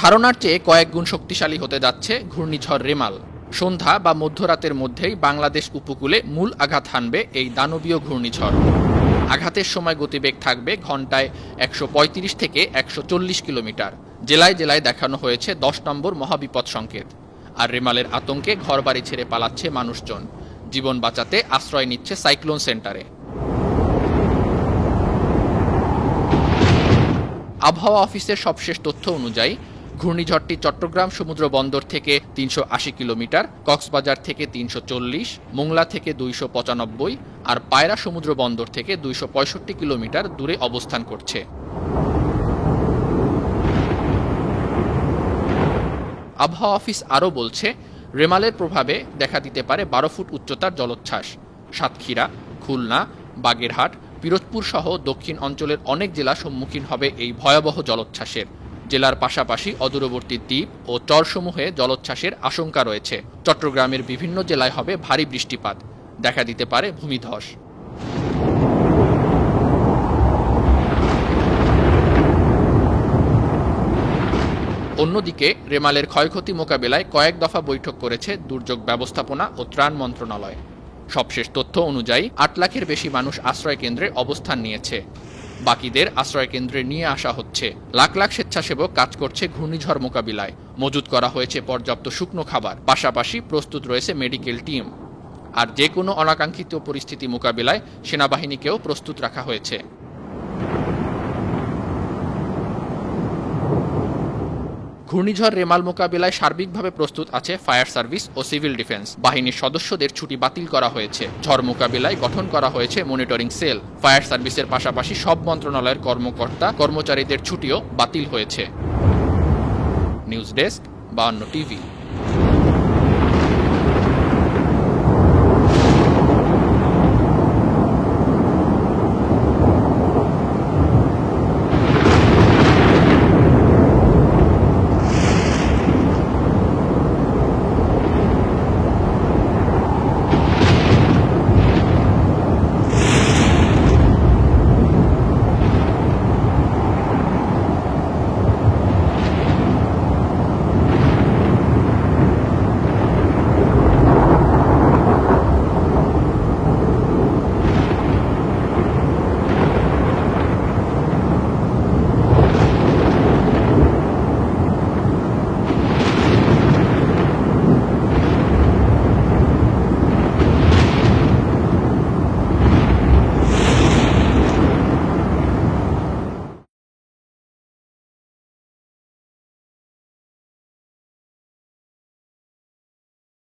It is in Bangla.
ধারণার চেয়ে কয়েক গুণ শক্তিশালী হতে যাচ্ছে ঘূর্ণিঝড় রেমাল। সন্ধ্যা বা মধ্যরাতের মধ্যেই বাংলাদেশ উপকূলে মূল আঘাত হানবে এই দানবীয় ঘূর্ণিঝড়। আঘাতের সময় গতিবেগ থাকবে ঘন্টায় ১৩৫ থেকে ১৪০ কিলোমিটার। জেলায় জেলায় দেখানো হয়েছে ১০ নম্বর মহাবিপদ সংকেত। আর রেমালের আতঙ্কে ঘরবাড়ি ছেড়ে পালাচ্ছে মানুষজন। জীবন বাঁচাতে আশ্রয় নিচ্ছে সাইক্লোন সেন্টারে। আবহাওয়া অফিসের সবশেষ তথ্য অনুযায়ী ঘূর্ণিঝড়টি চট্টগ্রাম সমুদ্র বন্দর থেকে ৩৮০ কিলোমিটার, কক্সবাজার থেকে ৩৪০, মোংলা থেকে ২৯৫ আর পায়রা সমুদ্র বন্দর থেকে ২৬৫ কিলোমিটার দূরে অবস্থান করছে। আবহাওয়া অফিস আরও বলছে, রেমালের প্রভাবে দেখা দিতে পারে ১২ ফুট উচ্চতার জলোচ্ছ্বাস। সাতক্ষীরা, খুলনা, বাগেরহাট, পিরোজপুর সহ দক্ষিণ অঞ্চলের অনেক জেলা সম্মুখীন হবে এই ভয়াবহ জলোচ্ছ্বাসের। জেলার পাশাপাশি অদূরবর্তী দ্বীপ ও চরসমূহে জলোচ্ছ্বাসের আশঙ্কা রয়েছে। চট্টগ্রামের বিভিন্ন জেলায় হবে ভারী বৃষ্টিপাত, দেখা দিতে পারে ভূমিধস। অন্যদিকে রেমালের ক্ষয়ক্ষতি মোকাবেলায় কয়েক দফা বৈঠক করেছে দুর্যোগ ব্যবস্থাপনা ও ত্রাণ মন্ত্রণালয়। সবশেষ তথ্য অনুযায়ী ৮ লাখের বেশি মানুষ আশ্রয়কেন্দ্রে অবস্থান নিয়েছে। বাকিদের আশ্রয়কেন্দ্রে নিয়ে আসা হচ্ছে। লাখ লাখ স্বেচ্ছাসেবক কাজ করছে ঘূর্ণিঝড় মোকাবিলায়। মজুত করা হয়েছে পর্যাপ্ত শুকনো খাবার, পাশাপাশি প্রস্তুত রয়েছে মেডিকেল টিম। আর যে কোনো অনাকাঙ্ক্ষিত পরিস্থিতি মোকাবিলায় সেনাবাহিনীকেও প্রস্তুত রাখা হয়েছে। ঘূর্ণিঝড় রেমাল মোকাবিলায় সার্বিকভাবে প্রস্তুত আছে ফায়ার সার্ভিস ও সিভিল ডিফেন্স বাহিনীর সদস্যদের ছুটি বাতিল করা হয়েছে। ঝড় মোকাবিলায় গঠন করা হয়েছে মনিটরিং সেল। ফায়ার সার্ভিসের পাশাপাশি সব মন্ত্রণালয়ের কর্মকর্তা কর্মচারীদের ছুটিও বাতিল হয়েছে। News desk, 52 TV.